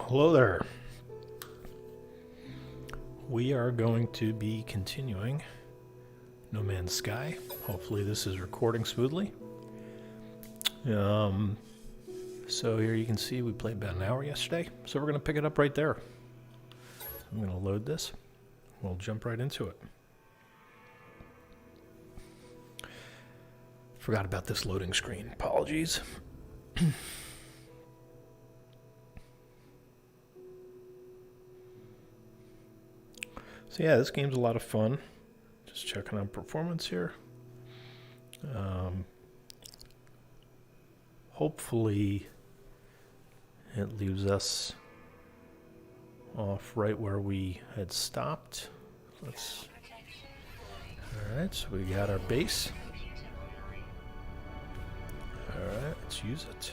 Hello there. We are going to be continuing No Man's Sky. Hopefully this is recording smoothly. So here you can see we played about an hour yesterday. So we're going to pick it up right there. I'm going to load this. We'll jump right into it. Forgot about this loading screen. Apologies. So yeah, this game's a lot of fun. Just checking on performance here. Hopefully it leaves us off right where we had stopped. Alright, so we got our base. Alright, let's use it.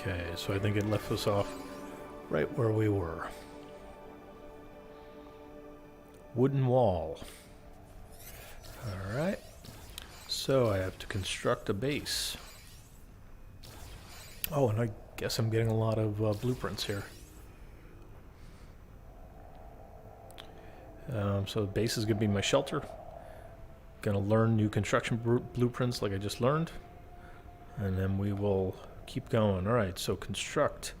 Okay, so I think it left us off right where we were. Wooden wall. Alright. So I have to construct a base. Oh, and I guess I'm getting a lot of blueprints here. So the base is going to be my shelter. Going to learn new construction blueprints like I just learned. And then we will keep going. Alright, so construct.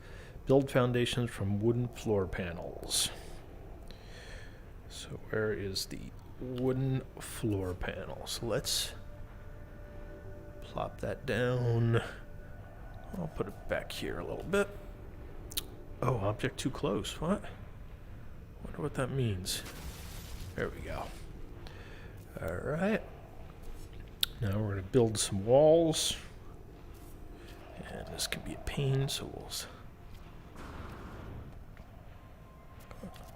Build foundations from wooden floor panels. So where is the wooden floor panel? So let's plop that down. I'll put it back here a little bit. Oh, object too close. What? Wonder what that means. There we go. Alright. Now we're going to build some walls. And this can be a pain, so we'll...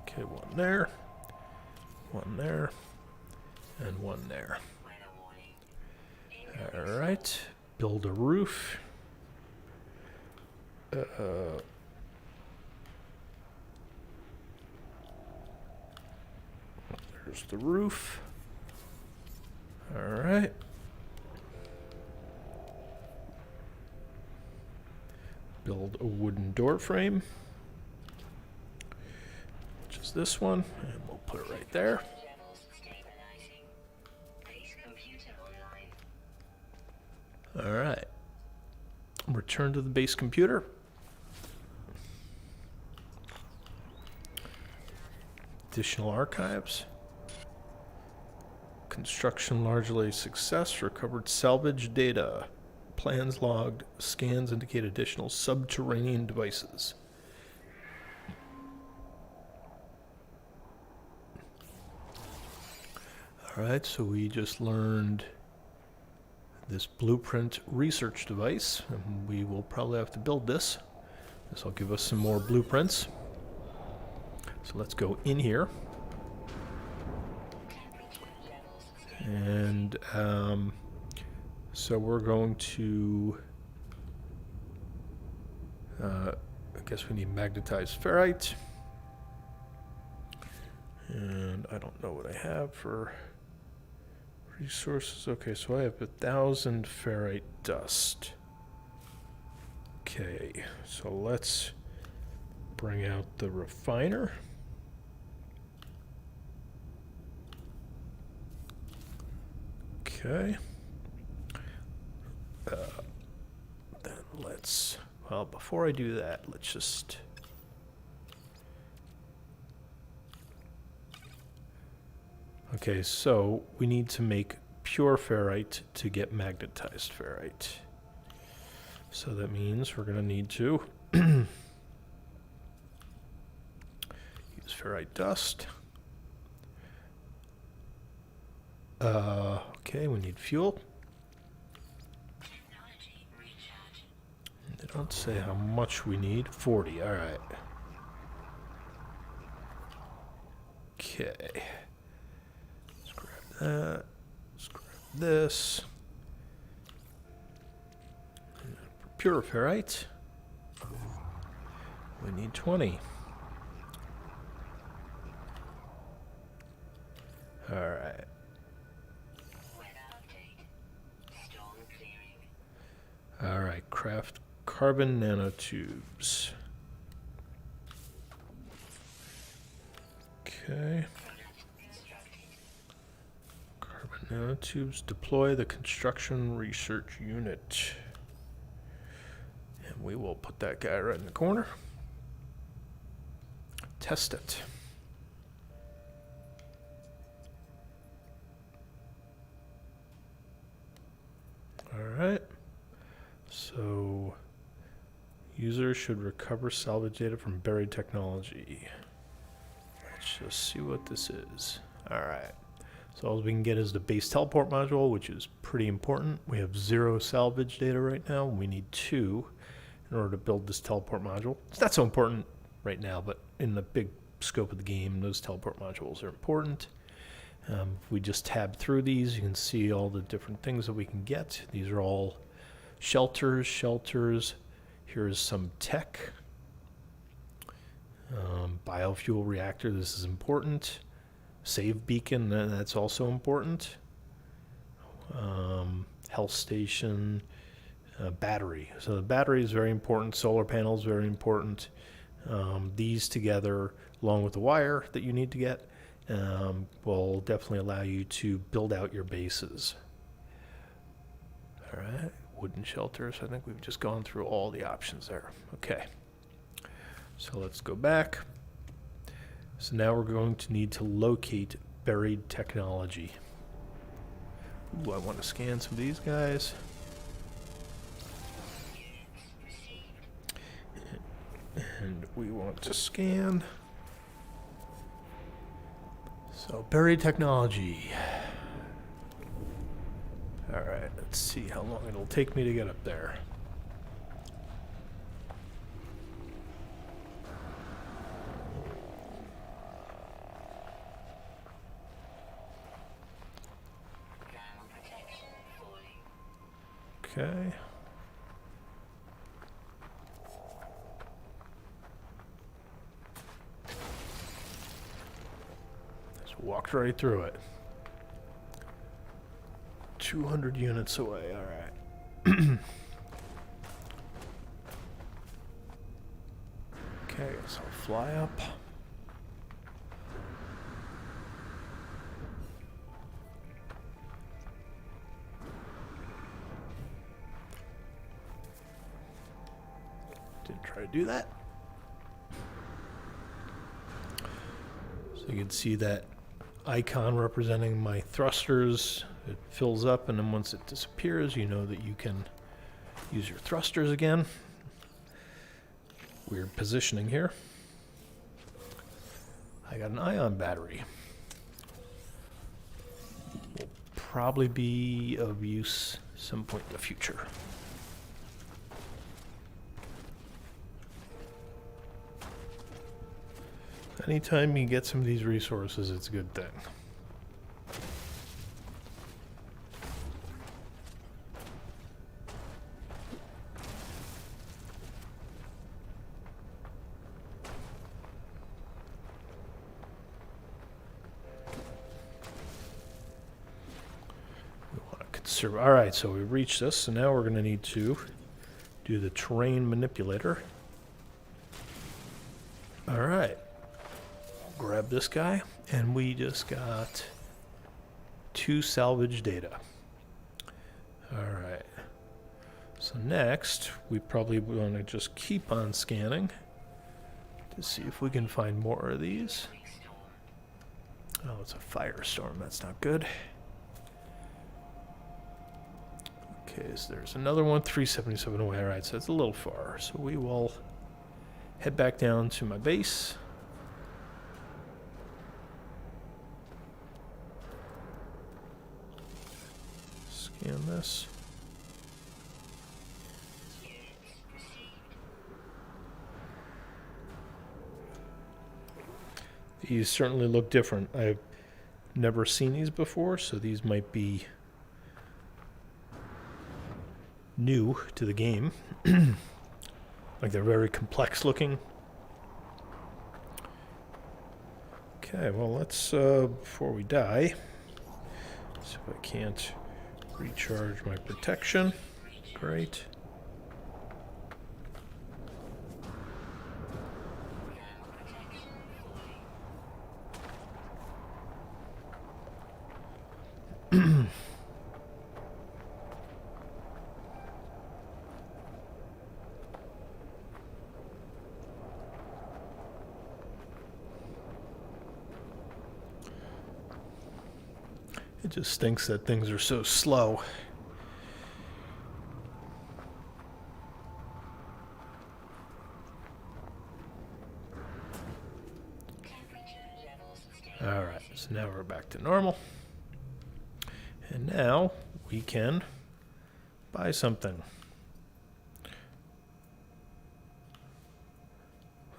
Okay, one there. One there. And one there. Alright. Build a roof. There's the roof. Alright. Build a wooden door frame, which is this one, and we'll put it right there. Alright. Return to the base computer. Additional archives. Construction largely a success. Recovered salvage data. Plans logged. Scans indicate additional subterranean devices. Alright, so we just learned this blueprint research device, and we will probably have to build this. This will give us some more blueprints. So let's go in here. And so we're going to, I guess we need magnetized ferrite. And I don't know what I have for resources. Okay, so I have 1,000 ferrite dust. Okay, so let's bring out the refiner. Okay. Then let's, well, before I do that, let's just... Okay, so we need to make pure ferrite to get magnetized ferrite. So that means we're going to need to use ferrite dust. Okay, we need fuel. They don't say how much we need. 40, alright. Okay. Let's grab that. Let's grab this. Pure ferrite. We need 20. Alright. carbon nanotubes. Okay. Carbon nanotubes. Deploy the construction research unit. And we will put that guy right in the corner. Test it. Alright. So, user should recover salvage data from buried technology. Let's just see what this is. Alright. So all we can get is the base teleport module, which is pretty important. We have 0 salvage data right now. We need 2 in order to build this teleport module. It's not so important right now, but in the big scope of the game, those teleport modules are important. If we just tab through these, you can see all the different things that we can get. These are all shelters. Here's some tech. Biofuel reactor, this is important. Save beacon, that's also important. Health station, battery. So the battery is very important. Solar panels, very important. These together, along with the wire that you need to get, will definitely allow you to build out your bases. All right, wooden shelters. I think we've just gone through all the options there. Okay, so let's go back. So now we're going to need to locate buried technology. Ooh, I want to scan some of these guys. And we want to scan. So, buried technology. Alright, let's see how long it'll take me to get up there. Okay. Just walked right through it. 200 units away, all right. Okay, so fly up. Didn't try to do that. So you can see that icon representing my thrusters. It fills up, and then once it disappears, you know that you can use your thrusters again. Weird positioning here. I got an ion battery. Will probably be of use some point in the future. Anytime you get some of these resources, it's a good thing. We want to conserve. All right, so we reached this, so now we're going to need to do the terrain manipulator. All right. Grab this guy, and we just got 2 salvage data. Alright, so next we probably want to just keep on scanning to see if we can find more of these. Oh, it's a firestorm, that's not good. Okay, so there's another one, 377 away. Alright, so it's a little far, so we will head back down to my base. Scan this. These certainly look different. I've never seen these before, so these might be new to the game. Like they're very complex looking. Okay, well let's, before we die, see if I can't recharge my protection. Great. It just stinks that things are so slow. Alright, so now we're back to normal. And now we can buy something.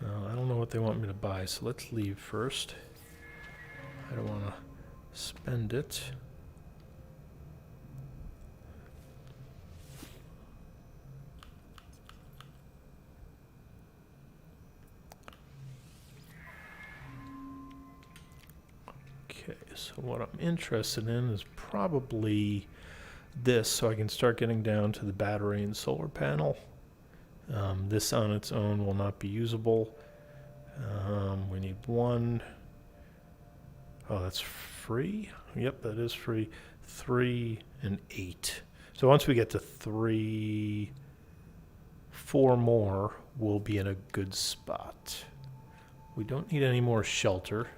Well, I don't know what they want me to buy, so let's leave first. I don't want to spend it. Okay, so what I'm interested in is probably this, so I can start getting down to the battery and solar panel. This on its own will not be usable. We need one. Oh, that's free? Yep, that is free. 3 and 8. So once we get to 3, 4 more, we'll be in a good spot. We don't need any more shelter.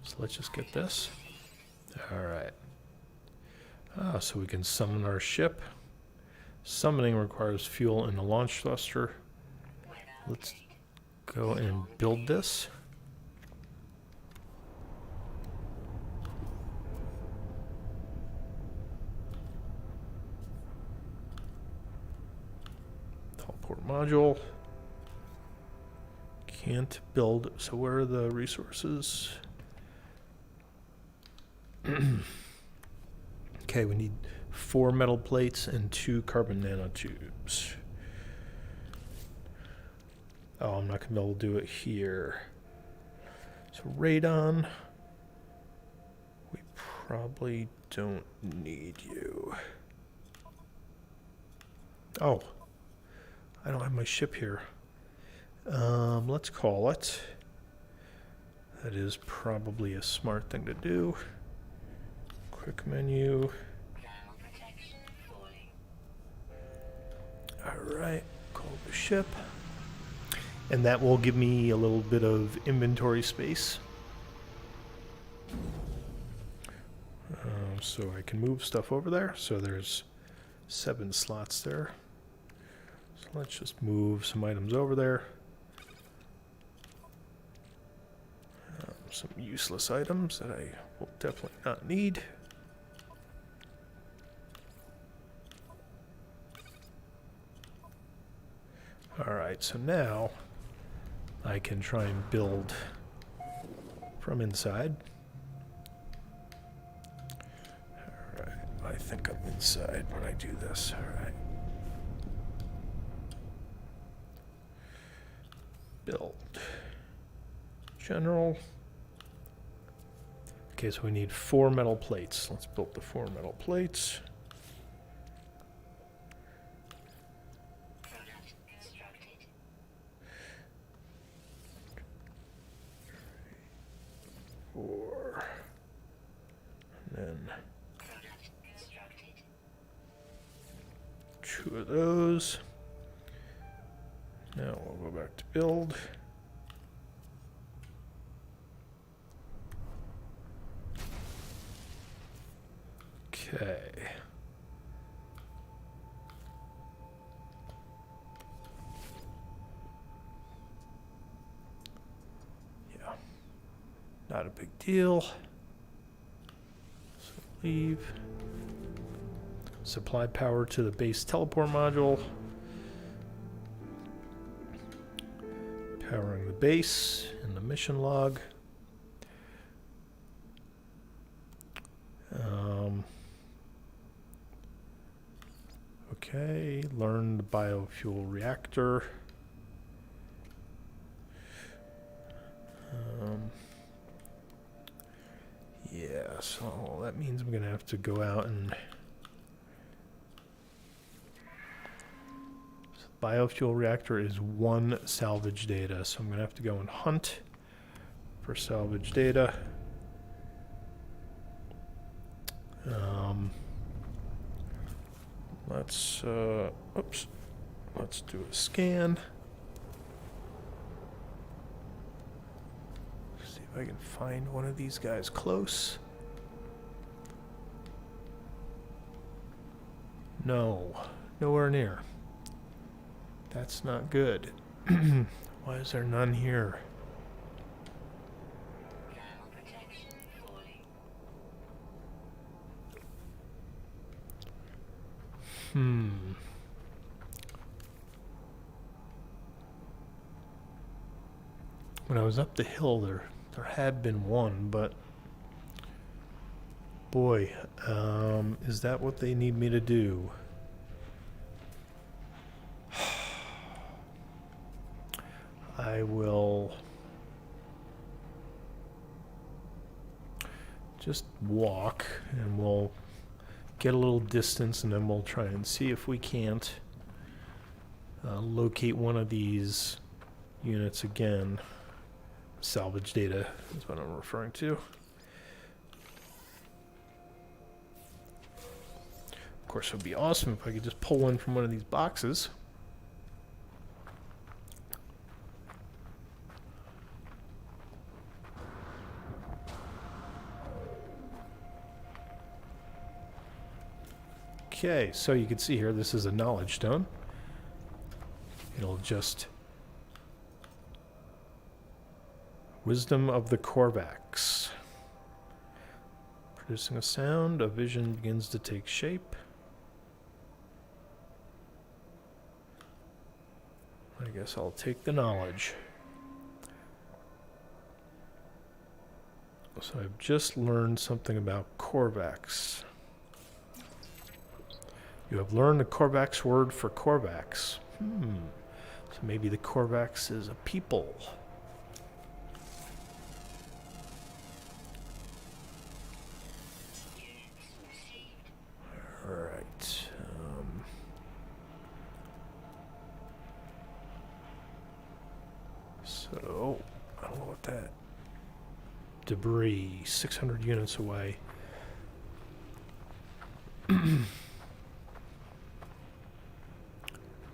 So let's just get this. Alright. So we can summon our ship. Summoning requires fuel in the launch thruster. Let's go and build this. Teleport module. Can't build. So where are the resources? Okay, we need 4 metal plates and 2 carbon nanotubes. Oh, I'm not going to be able to do it here. So radon. We probably don't need you. Oh, I don't have my ship here. Let's call it. That is probably a smart thing to do. Quick menu. Alright, call the ship. And that will give me a little bit of inventory space. So I can move stuff over there. So there's 7 slots there. So let's just move some items over there. Some useless items that I will definitely not need. Alright, so now I can try and build from inside. Alright, I think I'm inside when I do this. Alright. Build. General. Okay, so we need 4 metal plates. Let's build the 4 metal plates. Four. And then 2 of those. Now we'll go back to build. Okay. Yeah. Not a big deal. So leave. Supply power to the base teleport module. Powering the base in the mission log. Okay, learn the biofuel reactor. Yeah, so that means I'm going to have to go out and... So biofuel reactor is 1 salvage data, so I'm going to have to go and hunt for salvage data. Let's do a scan. See if if I can find one of these guys close. No, nowhere near. That's not good. Why is there none here? When I was up the hill, there had been one, but boy, is that what they need me to do? I will just walk, and we'll get a little distance, and then we'll try and see if we can't locate one of these units again. Salvage data is what I'm referring to. Of course, it would be awesome if I could just pull one from one of these boxes. Okay, so you can see here, this is a knowledge stone. It'll just... Wisdom of the Korvax. Producing a sound, a vision begins to take shape. I guess I'll take the knowledge. So I've just learned something about Korvax. You have learned the Korvax word for Korvax. So maybe the Korvax is a people. Alright. So, I don't know what that... Debris, 600 units away.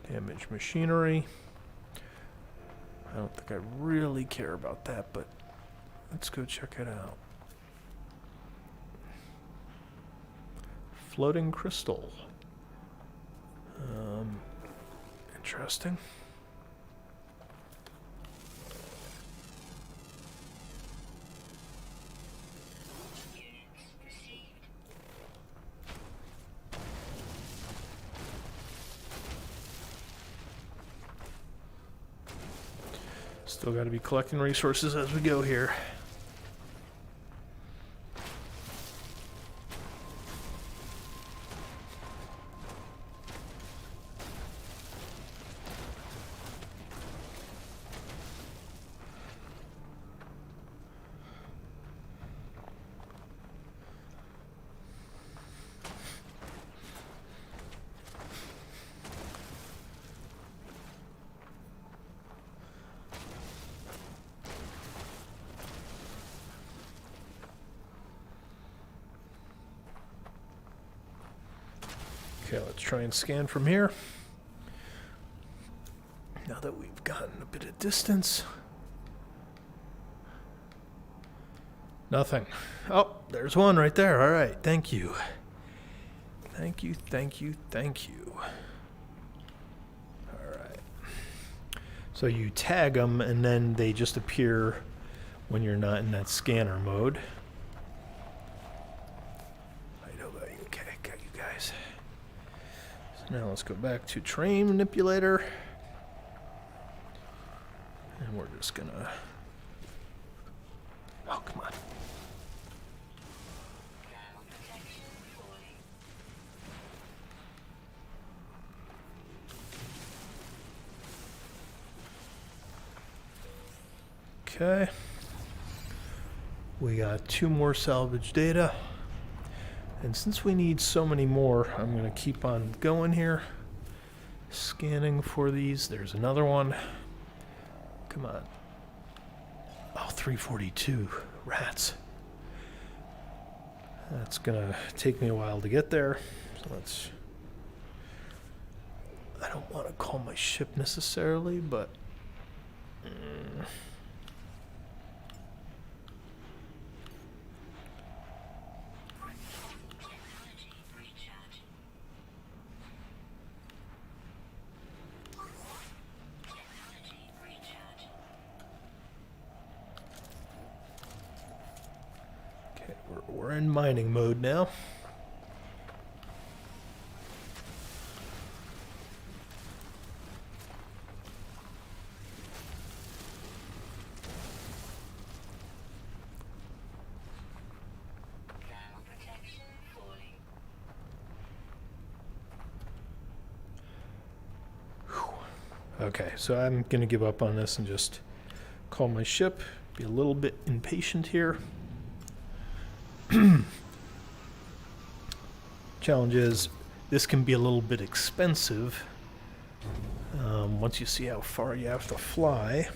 Damaged machinery. I don't think I really care about that, but let's go check it out. Floating crystal. Interesting. Still got to be collecting resources as we go here. Okay, let's try and scan from here. Now that we've gotten a bit of distance. Nothing. Oh, there's one right there. All right, thank you. Thank you, thank you, thank you. All right. So you tag them, and then they just appear when you're not in that scanner mode. I know about you. Okay, got you guys. Now let's go back to train manipulator. And we're just gonna... Oh, come on. Okay. We got 2 more salvage data. And since we need so many more, I'm going to keep on going here. Scanning for these. There's another one. Come on. Oh, 342. Rats. That's going to take me a while to get there. So let's... I don't want to call my ship necessarily, but... we're in mining mode now. Okay, so I'm going to give up on this and just call my ship. Be a little bit impatient here. Challenge is, this can be a little bit expensive once you see how far you have to fly.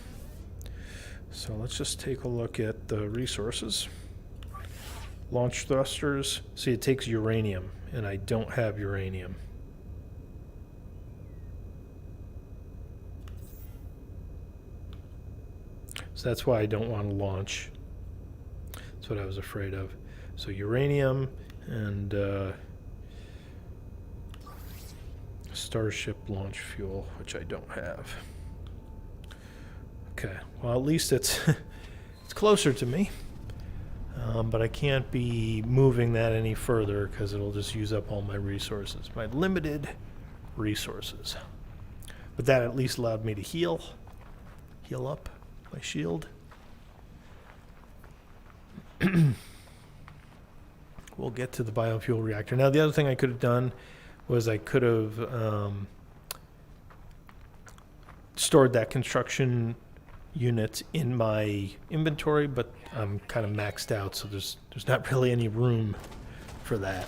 So let's just take a look at the resources. Launch thrusters. See, it takes uranium, and I don't have uranium. So that's why I don't want to launch. That's what I was afraid of. So uranium and Starship launch fuel, which I don't have. Okay, well at least it's it's closer to me. But I can't be moving that any further because it'll just use up all my resources, my limited resources. But that at least allowed me to heal up my shield. We'll get to the biofuel reactor. Now, the other thing I could have done was I could have stored that construction unit in my inventory, but I'm kind of maxed out, so there's not really any room for that.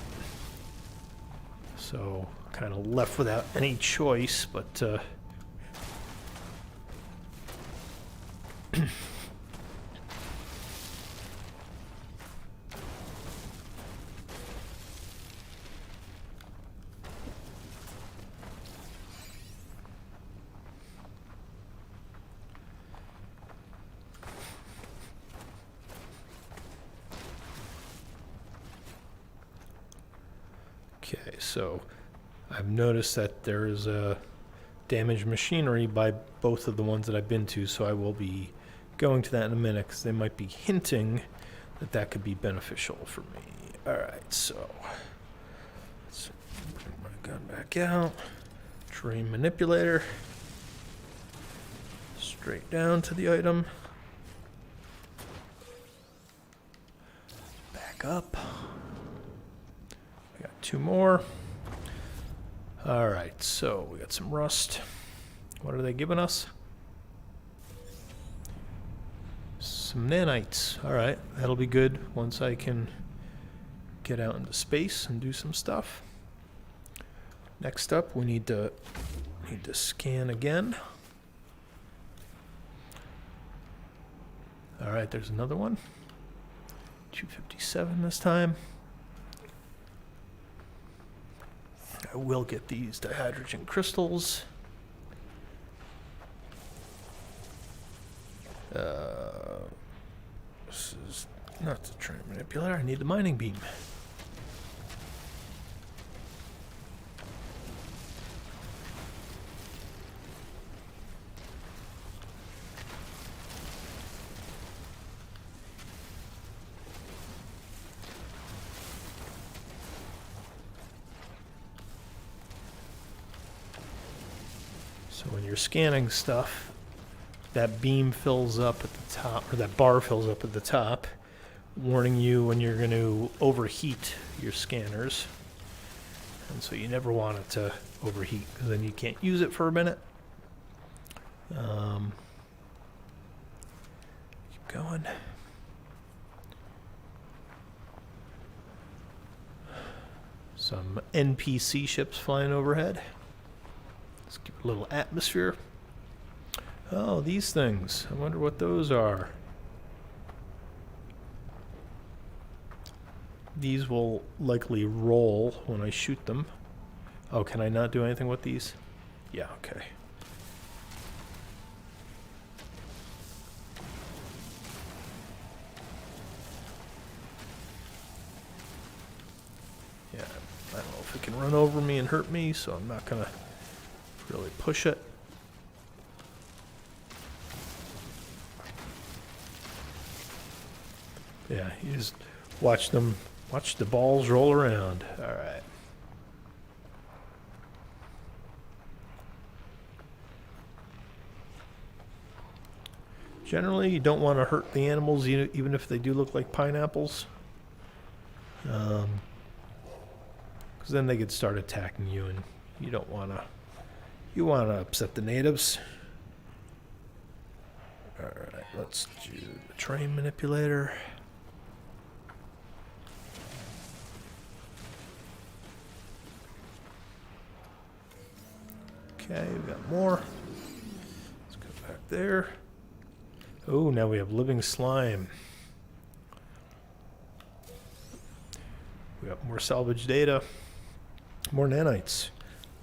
So kind of left without any choice, but okay, so I've noticed that there's damaged machinery by both of the ones that I've been to, so I will be going to that in a minute because they might be hinting that that could be beneficial for me. Alright, so let's bring my gun back out. Terrain manipulator. Straight down to the item. Back up. We got two more. Alright, so we got some rust. What are they giving us? Some nanites. Alright, that'll be good once I can get out into space and do some stuff. Next up, we need to scan again. Alright, there's another one. 257 this time. I will get these dihydrogen crystals. This is not the terrain manipulator. I need the mining beam. So when you're scanning stuff, that beam fills up at the top, or that bar fills up at the top, warning you when you're going to overheat your scanners. And so you never want it to overheat, because then you can't use it for a minute. Keep going. Some NPC ships flying overhead. Let's give it a little atmosphere. Oh, these things. I wonder what those are. These will likely roll when I shoot them. Oh, can I not do anything with these? Yeah, okay. Yeah, I don't know if it can run over me and hurt me, so I'm not gonna really push it. Yeah, you just Watch the balls roll around. All right. Generally, you don't want to hurt the animals, even if they do look like pineapples. Because then they could start attacking you, and you don't want to. You want to upset the natives. All right, let's do the terrain manipulator. Okay, we got more. Let's go back there. Oh, now we have living slime. We got more salvage data, more nanites.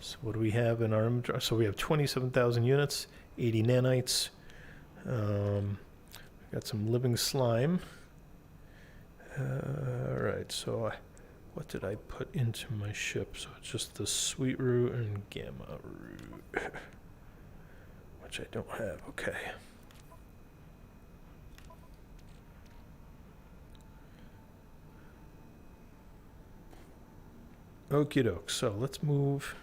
So what do we have in our inventory? So we have 27,000 units, 80 nanites. Got some living slime. All right, so what did I put into my ship? So it's just the sweet root and gamma root, which I don't have. Okay. Okie doke, so let's move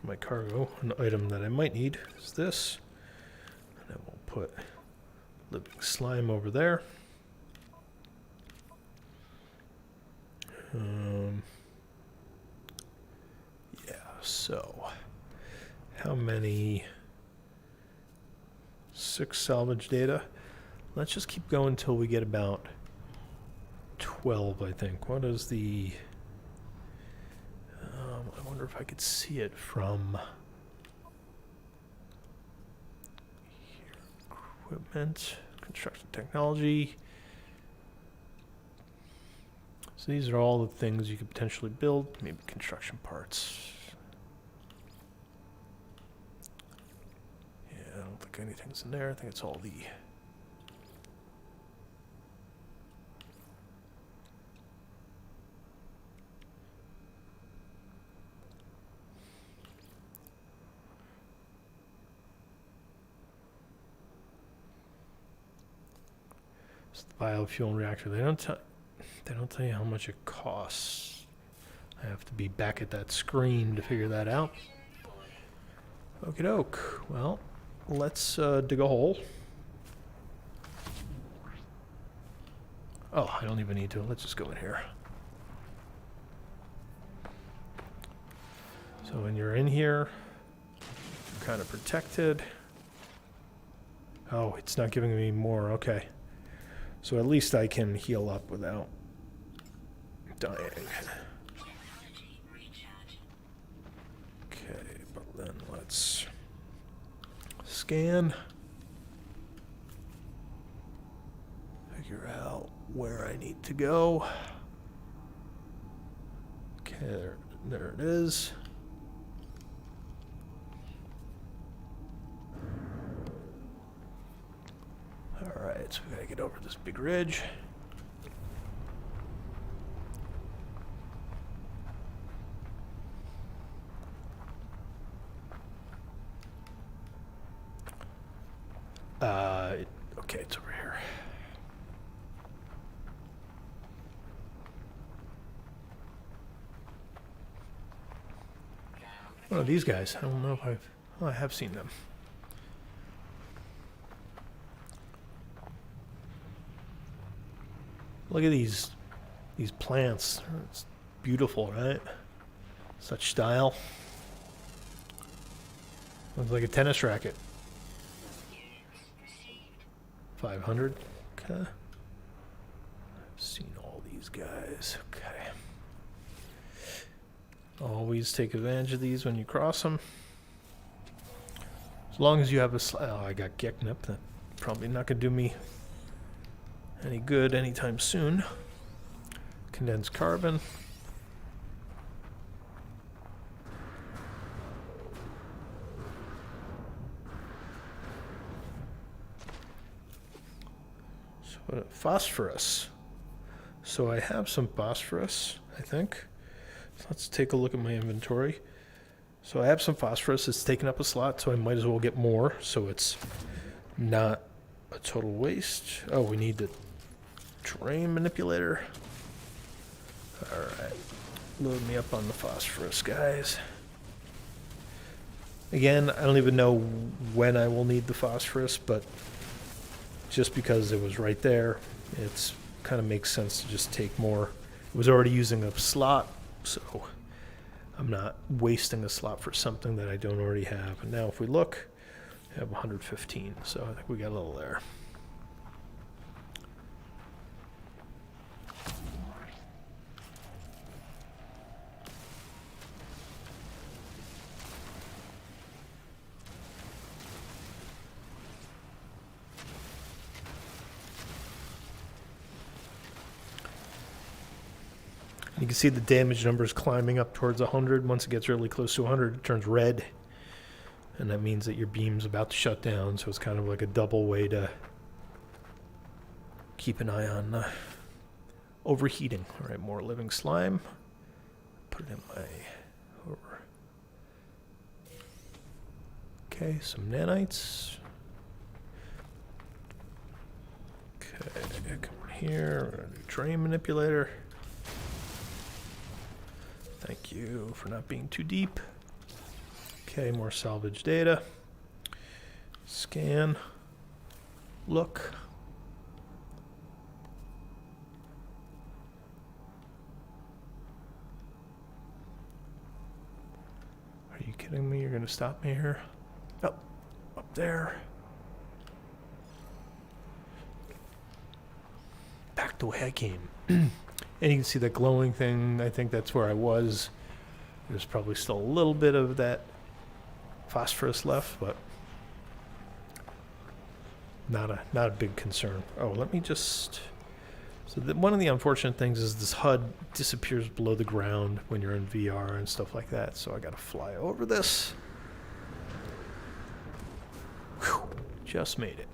my cargo. An item that I might need is this. And then we'll put living slime over there. Yeah, so how many? 6 salvage data. Let's just keep going until we get about 12, I think. What is the... I wonder if I could see it from here. Equipment, construction technology. So these are all the things you could potentially build, maybe construction parts. Yeah, I don't think anything's in there. I think it's all the... It's the biofuel reactor. They don't tell you how much it costs. I have to be back at that screen to figure that out. Okie doke. Well, let's dig a hole. Oh, I don't even need to. Let's just go in here. So when you're in here, you're kind of protected. Oh, it's not giving me more. Okay. So at least I can heal up without dying. Okay, but then let's scan. Figure out where I need to go. Okay, there it is. Alright, so we gotta get over this big ridge. Okay, it's over here. One of these guys. I don't know if I have seen them. Look at these plants. It's beautiful, right? Such style. Looks like a tennis racket. 500. Okay. I've seen all these guys. Okay. Always take advantage of these when you cross them. As long as you have a... Oh, I got Geknip. That probably not going to do me any good anytime soon. Condensed carbon. So phosphorus. So I have some phosphorus, I think. So let's take a look at my inventory. So I have some phosphorus. It's taken up a slot, so I might as well get more, so it's not a total waste. Oh, we need to Terrain manipulator. Alright. Load me up on the phosphorus, guys. Again, I don't even know when I will need the phosphorus, but just because it was right there, it's kind of makes sense to just take more. It was already using a slot, so I'm not wasting a slot for something that I don't already have. And now if we look, I have 115, so I think we got a little there. You can see the damage numbers climbing up towards 100. Once it gets really close to 100, it turns red. And that means that your beam's about to shut down, so it's kind of like a double way to keep an eye on overheating. All right, more living slime. Put it in my... Okay, some nanites. Okay, come in here. We're going to do terrain manipulator. Thank you for not being too deep. Okay, more salvage data. Scan. Look. Are you kidding me? You're going to stop me here? Oh, up there. Back the way I came. And you can see that glowing thing. I think that's where I was. There's probably still a little bit of that phosphorus left, but not a big concern. Oh, let me just... So one of the unfortunate things is this HUD disappears below the ground when you're in VR and stuff like that, so I gotta fly over this. Whew, just made it.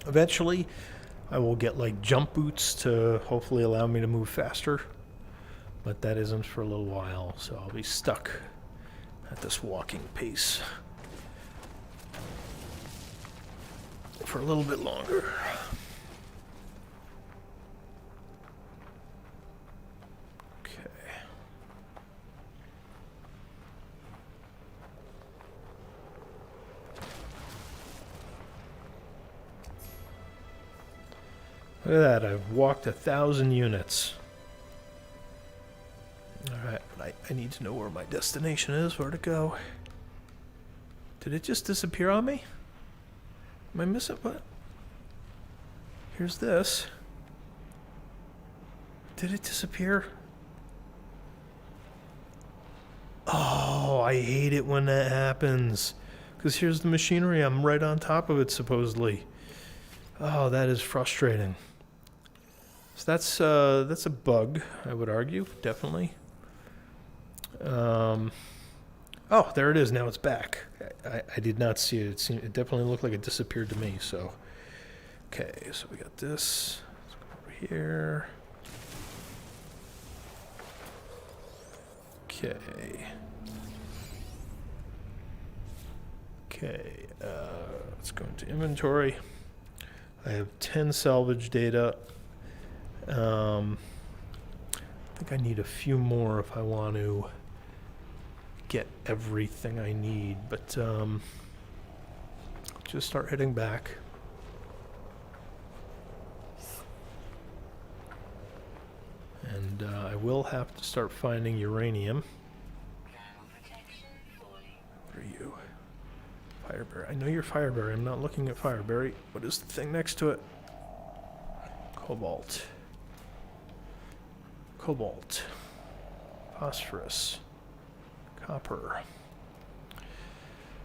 Eventually, I will get like jump boots to hopefully allow me to move faster, but that isn't for a little while, so I'll be stuck at this walking pace for a little bit longer. Look at that, I've walked 1,000 units. Alright, I need to know where my destination is, where to go. Did it just disappear on me? Am I missing what? Here's this. Did it disappear? Oh, I hate it when that happens. Because here's the machinery, I'm right on top of it supposedly. Oh, that is frustrating. So that's a bug, I would argue, definitely. Oh, there it is. Now it's back. I did not see it. It definitely looked like it disappeared to me. So, okay. So we got this. Let's go over here. Okay. Okay. Let's go into inventory. I have 10 salvage data. I think I need a few more if I want to get everything I need, but just start heading back. And I will have to start finding uranium. What are you? Fireberry. I know you're Fireberry. I'm not looking at Fireberry. What is the thing next to it? Cobalt. Cobalt. Phosphorus. Copper.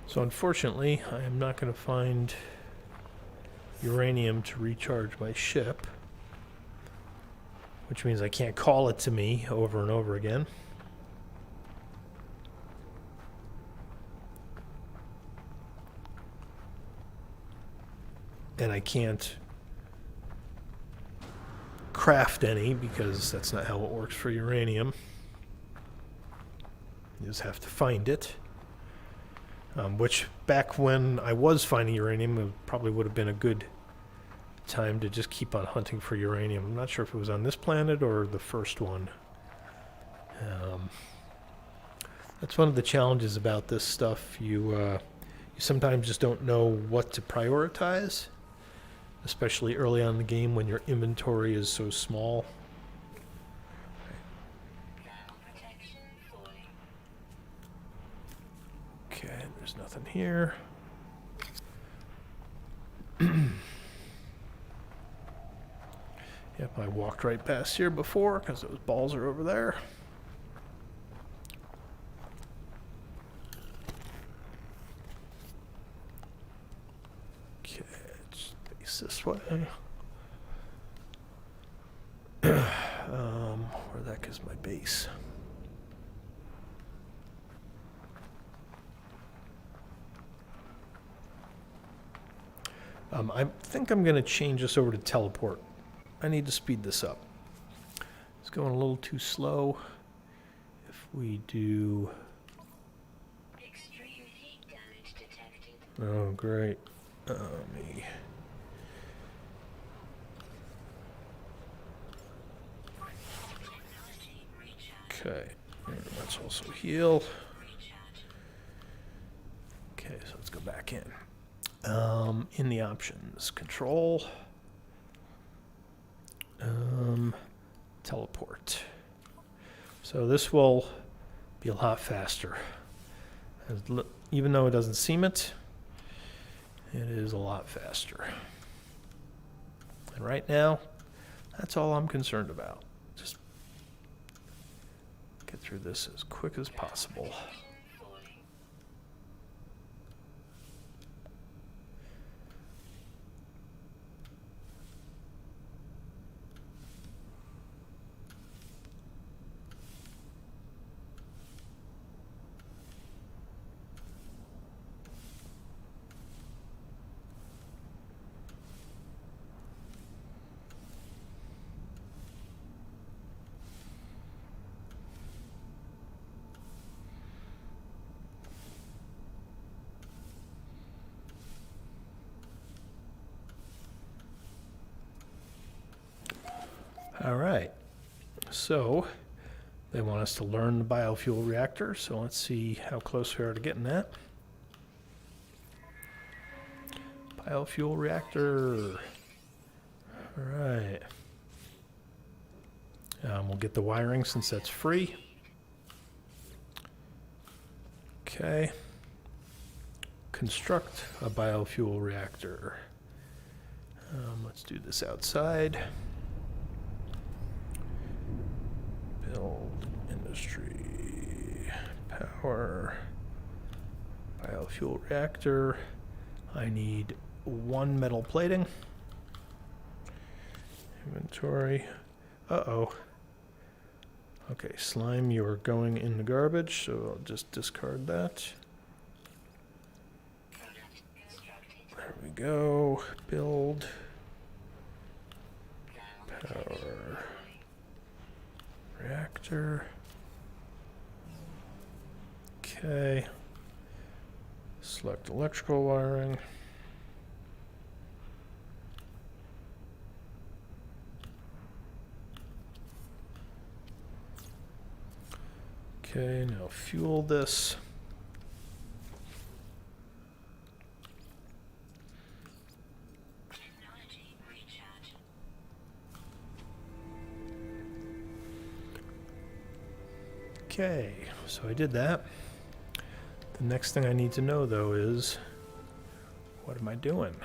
So unfortunately, I am not going to find uranium to recharge my ship, which means I can't call it to me over and over again. And I can't craft any because that's not how it works for uranium. You just have to find it. Which, back when I was finding uranium, it probably would have been a good time to just keep on hunting for uranium. I'm not sure if it was on this planet or the first one. That's one of the challenges about this stuff. You sometimes just don't know what to prioritize, especially early on in the game when your inventory is so small. Okay, there's nothing here. Yep, I walked right past here before because those balls are over there. Okay, let's face this way. Where the heck is my base? I think I'm going to change this over to teleport. I need to speed this up. It's going a little too slow. If we do... Extreme heat damage detected. Oh, great. Me. Technology recharge. Okay. Let's also heal. Recharge. Okay, so let's go back in. In the options, control, teleport. So this will be a lot faster. Even though it doesn't seem it, it is a lot faster. And right now, that's all I'm concerned about. Just get through this as quick as possible. Falling. All right. So they want us to learn the biofuel reactor. So let's see how close we are to getting that. Biofuel reactor. All right. We'll get the wiring since that's free. Okay. Construct a biofuel reactor. Let's do this outside. Build industry, power, biofuel reactor. I need 1 metal plating. Inventory. Uh-oh. Okay, slime, you're going in the garbage, so I'll just discard that. Product constructed. There we go. Build. Power. Reactor. Okay. Select electrical wiring. Okay, now fuel this. Technology recharge. Okay, so I did that. The next thing I need to know, though, is what am I doing?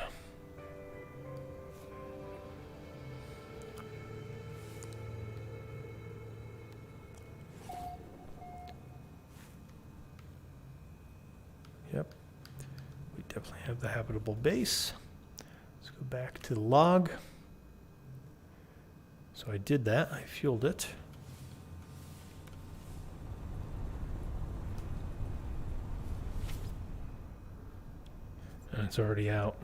Yep, definitely have the habitable base. Let's go back to the log. So I did that. I fueled it. And it's already out.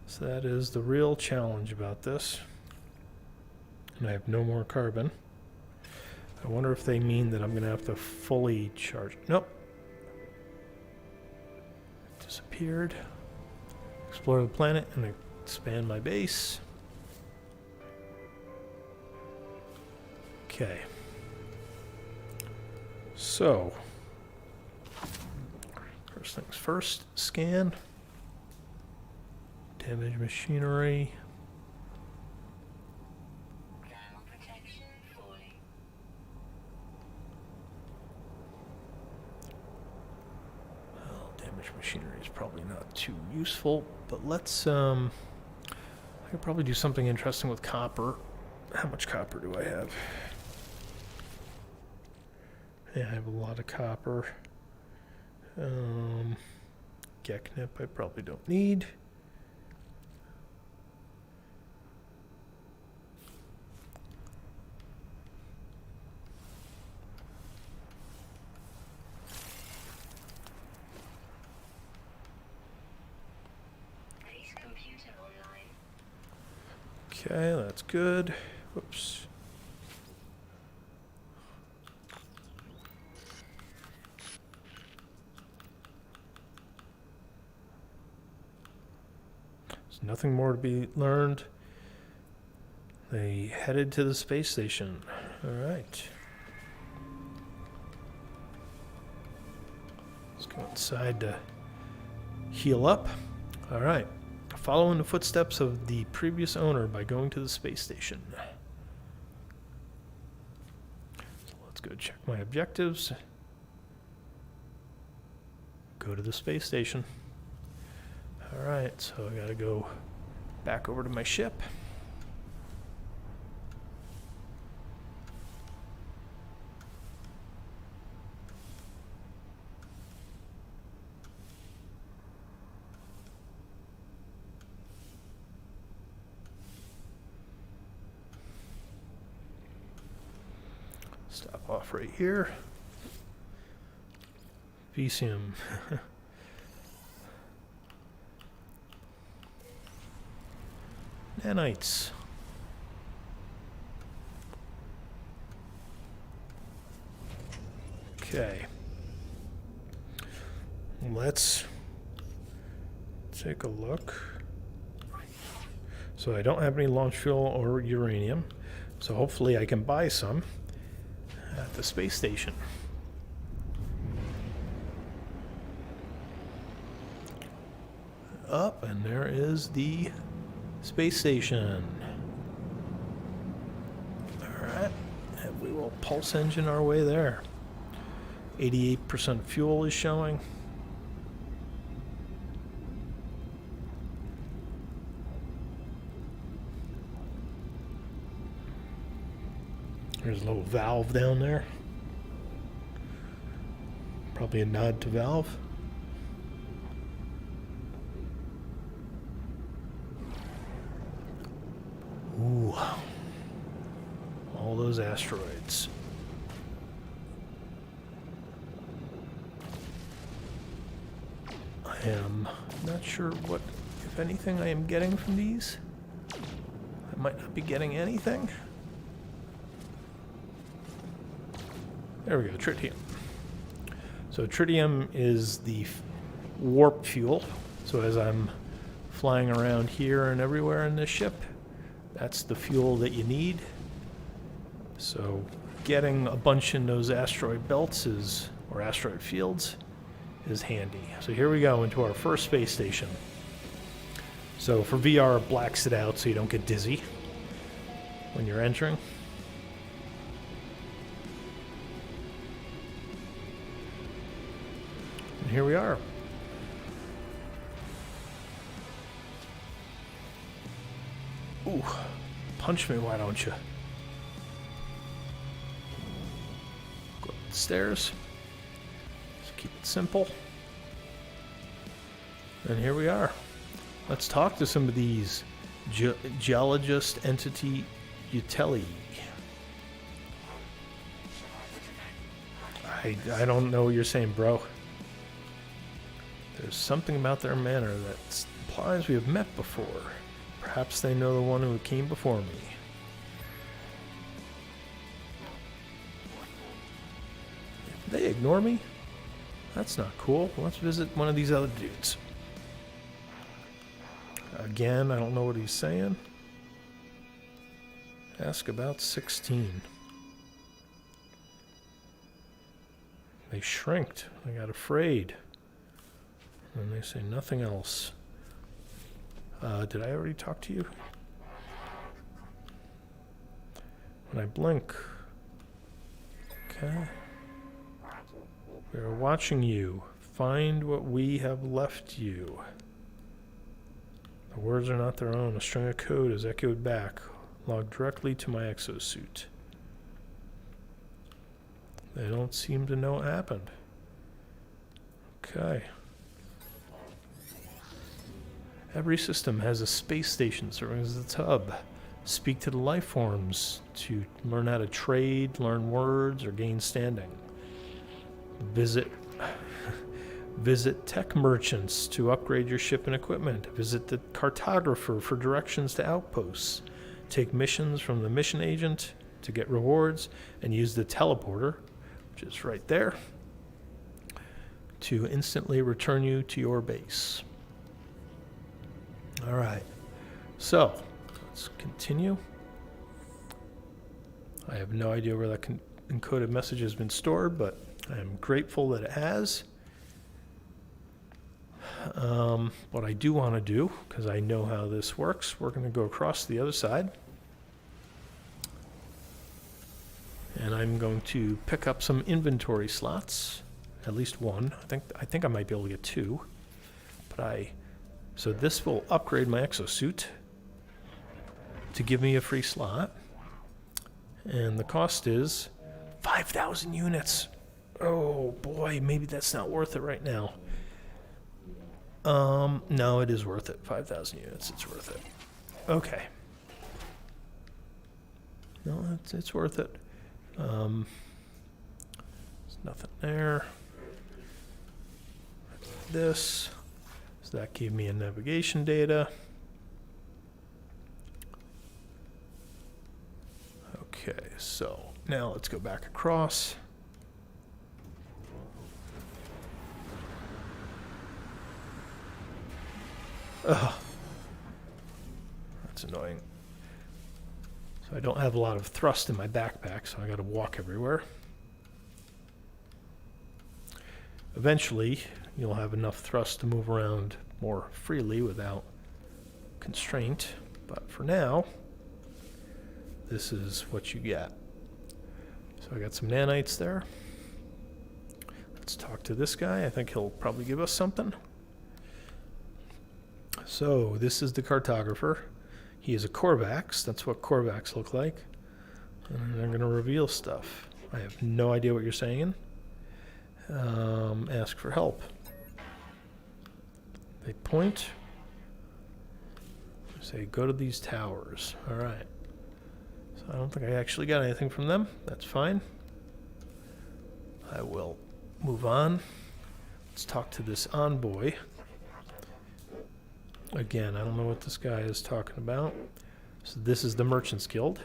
So that is the real challenge about this. And I have no more carbon. I wonder if they mean that I'm going to have to fully charge. Nope. Disappeared. Explore the planet and expand my base. Okay. So, first things first, scan. Damage machinery. Thermal protection falling. Well, damage machinery is probably not too useful, but let's, I could probably do something interesting with copper. How much copper do I have? Yeah, I have a lot of copper. Geknip I probably don't need. Base computer online. Okay, that's good. Whoops. There's nothing more to be learned. They headed to the space station. All right. Let's go inside to heal up. All right. Follow in the footsteps of the previous owner by going to the space station. So let's go check my objectives. Go to the space station. All right, so I gotta go back over to my ship. Stop off right here. VCM. Nanites. Okay. Let's take a look. So I don't have any launch fuel or uranium. So hopefully I can buy some at the space station. Up, and there is the space station. Alright, and we will pulse engine our way there. 88% fuel is showing. There's a little valve down there. Probably a nod to Valve. Ooh. All those asteroids. I am not sure what, if anything, I am getting from these. I might not be getting anything. There we go, tritium. So tritium is the warp fuel. So as I'm flying around here and everywhere in this ship, that's the fuel that you need. So getting a bunch in those asteroid belts is, or asteroid fields, is handy. So here we go into our first space station. So for VR, it blacks it out so you don't get dizzy when you're entering. And here we are. Ooh, punch me, why don't you? Go up the stairs. Just keep it simple. And here we are. Let's talk to some of these geologist entity Utelli. I don't know what you're saying, bro. There's something about their manner that implies we have met before. Perhaps they know the one who came before me. They ignore me? That's not cool. Let's visit one of these other dudes. Again, I don't know what he's saying. Ask about 16. They shrinked. They got afraid. And they say nothing else. Did I already talk to you? When I blink. Okay. We are watching you. Find what we have left you. The words are not their own. A string of code is echoed back, logged directly to my exosuit. They don't seem to know what happened. Okay. Every system has a space station serving as its hub. Speak to the life forms to learn how to trade, learn words, or gain standing. Visit tech merchants to upgrade your ship and equipment. Visit the cartographer for directions to outposts. Take missions from the mission agent to get rewards, and use the teleporter, which is right there, to instantly return you to your base. All right, so let's continue. I have no idea where that encoded message has been stored, but I am grateful that it has. What I do want to do, because I know how this works, we're going to go across to the other side. And I'm going to pick up some inventory slots, at least one. I think I might be able to get two. So this will upgrade my exosuit to give me a free slot. And the cost is 5,000 units. Oh boy, maybe that's not worth it right now. No, it is worth it. 5,000 units, it's worth it. Okay. No, it's worth it. There's nothing there. This. So that gave me a navigation data. Okay, so now let's go back across. Ugh. That's annoying. So I don't have a lot of thrust in my backpack, so I gotta walk everywhere. Eventually, you'll have enough thrust to move around more freely without constraint. But for now, this is what you get. So I got some nanites there. Let's talk to this guy. I think he'll probably give us something. So this is the cartographer. He is a Korvax. That's what Korvax look like. And I'm going to reveal stuff. I have no idea what you're saying. Ask for help. They point. Say, go to these towers. All right. So I don't think I actually got anything from them. That's fine. I will move on. Let's talk to this envoy. Again, I don't know what this guy is talking about. So this is the Merchants Guild.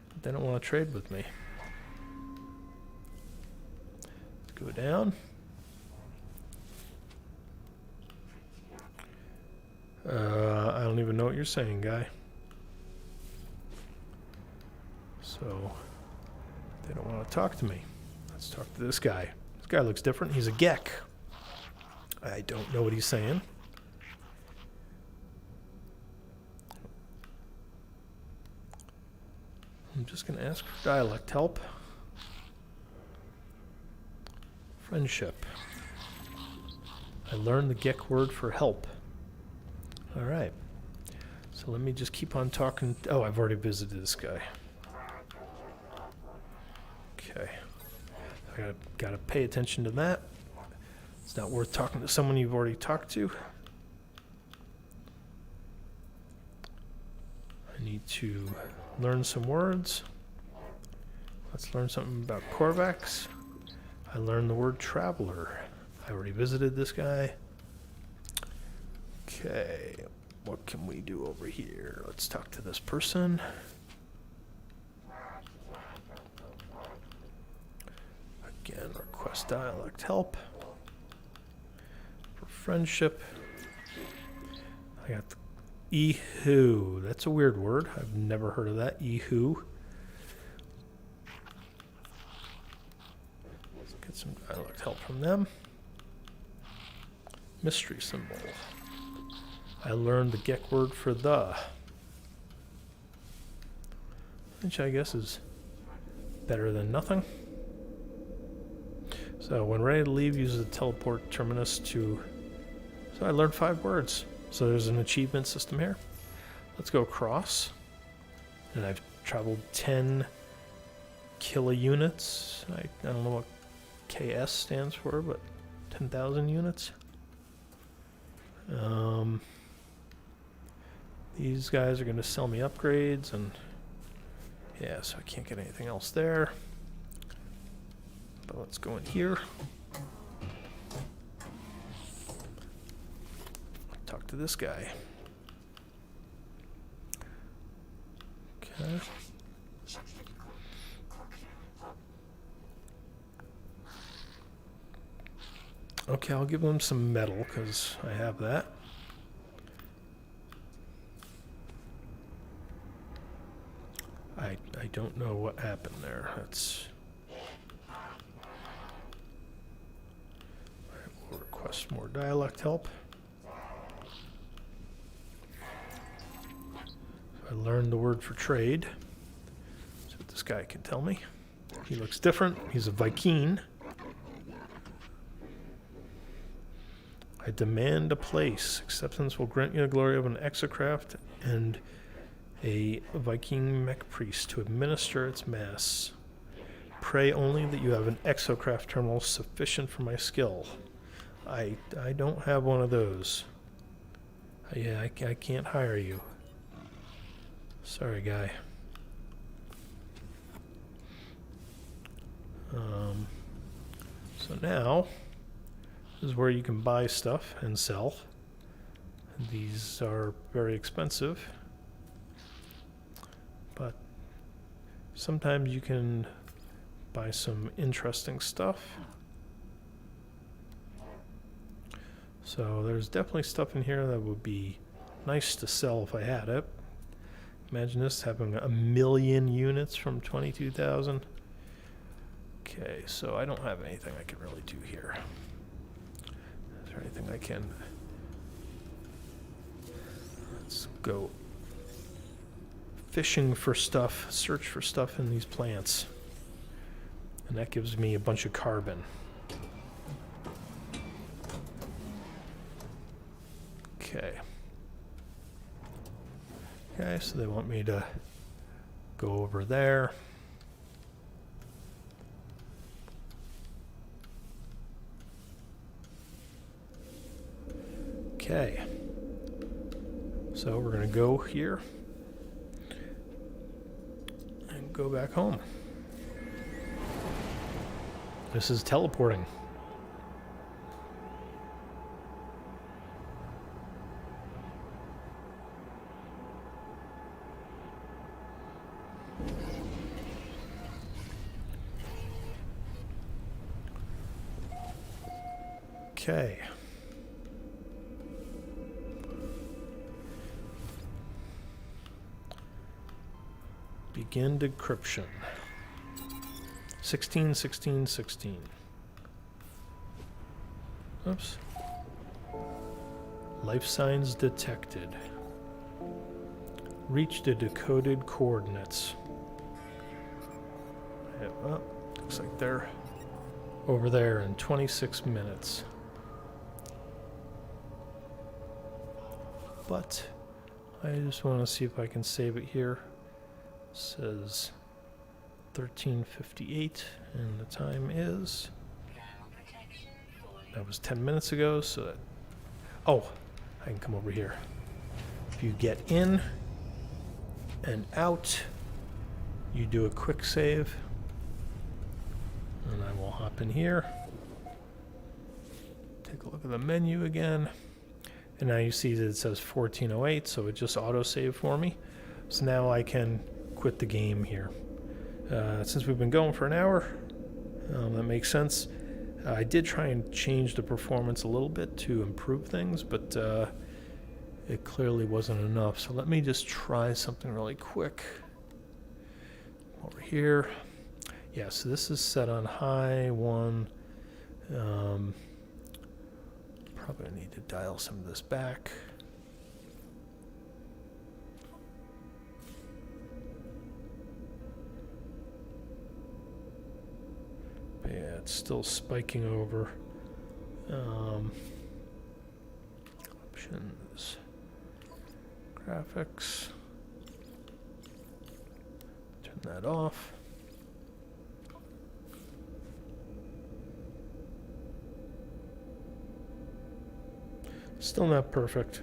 But they don't want to trade with me. Let's go down. I don't even know what you're saying, guy. So they don't want to talk to me. Let's talk to this guy. This guy looks different. He's a Gek. I don't know what he's saying. I'm just going to ask for dialect help. Friendship. I learned the Gek word for help. All right. So let me just keep on talking. Oh, I've already visited this guy. Okay. I gotta pay attention to that. It's not worth talking to someone you've already talked to. I need to learn some words. Let's learn something about Korvax. I learned the word traveler. I already visited this guy. Okay, what can we do over here? Let's talk to this person. Again, request dialect help. For friendship. I got Ehu. That's a weird word. I've never heard of that. Ehu. Let's get some dialect help from them. Mystery symbol. I learned the Gek word for the, which I guess is better than nothing. So when ready to leave, use the teleport terminus to... So I learned 5 words. So there's an achievement system here. Let's go across. And I've traveled 10 kilounits. I don't know what KS stands for, but 10,000 units. These guys are going to sell me upgrades, and yeah, so I can't get anything else there. But let's go in here. Talk to this guy. Okay. Okay, I'll give them some metal because I have that. I don't know what happened there. That's... We'll request more dialect help. I learned the word for trade. See what this guy can tell me. He looks different. He's a Viking. I demand a place. Acceptance will grant you the glory of an exocraft and a Viking mech priest to administer its mass. Pray only that you have an exocraft terminal sufficient for my skill. I don't have one of those. Yeah, I can't hire you. Sorry, guy. So now, this is where you can buy stuff and sell. These are very expensive, but sometimes you can buy some interesting stuff. So there's definitely stuff in here that would be nice to sell if I had it. Imagine this, having 1,000,000 units from 22,000. Okay, so I don't have anything I can really do here. Is there anything I can... Let's go fishing for stuff, search for stuff in these plants. And that gives me a bunch of carbon. Okay. Okay, so they want me to go over there. Okay. So we're going to go here and go back home. This is teleporting. Okay. Begin decryption. 16, 16, 16. Oops. Life signs detected. Reach the decoded coordinates. Yeah, well, looks like they're over there in 26 minutes. But I just want to see if I can save it here. It says 13:58 and the time is Thermal protection fully. That was 10 minutes ago, so that... Oh, I can come over here. If you get in and out, you do a quick save. And I will hop in here. Take a look at the menu again. And now you see that it says 1408, so it just auto-saved for me. So now I can quit the game here. Since we've been going for an hour, that makes sense. I did try and change the performance a little bit to improve things, but it clearly wasn't enough. So let me just try something really quick. Over here. Yeah, so this is set on high 1. Probably need to dial some of this back. But yeah, it's still spiking over. Options, graphics. Turn that off. Still not perfect,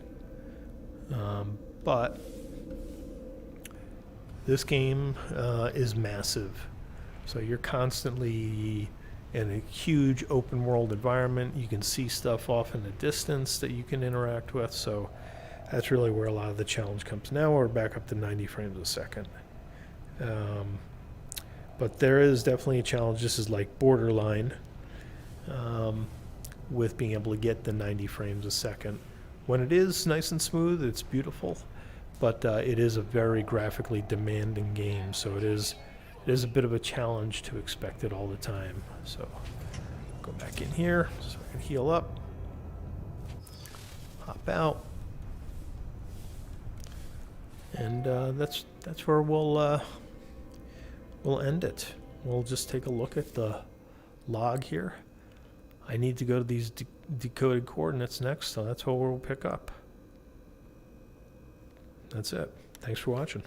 but this game is massive. So you're constantly in a huge open world environment. You can see stuff off in the distance that you can interact with. So that's really where a lot of the challenge comes. Now we're back up to 90 frames a second. But there is definitely a challenge. This is like borderline. With being able to get the 90 frames a second. When it is nice and smooth, it's beautiful, but it is a very graphically demanding game, so it is a bit of a challenge to expect it all the time. So go back in here so I can heal up, hop out, and that's where we'll end it. We'll just take a look at the log here. I need to go to these decoded coordinates next, so that's what we'll pick up. That's it. Thanks for watching.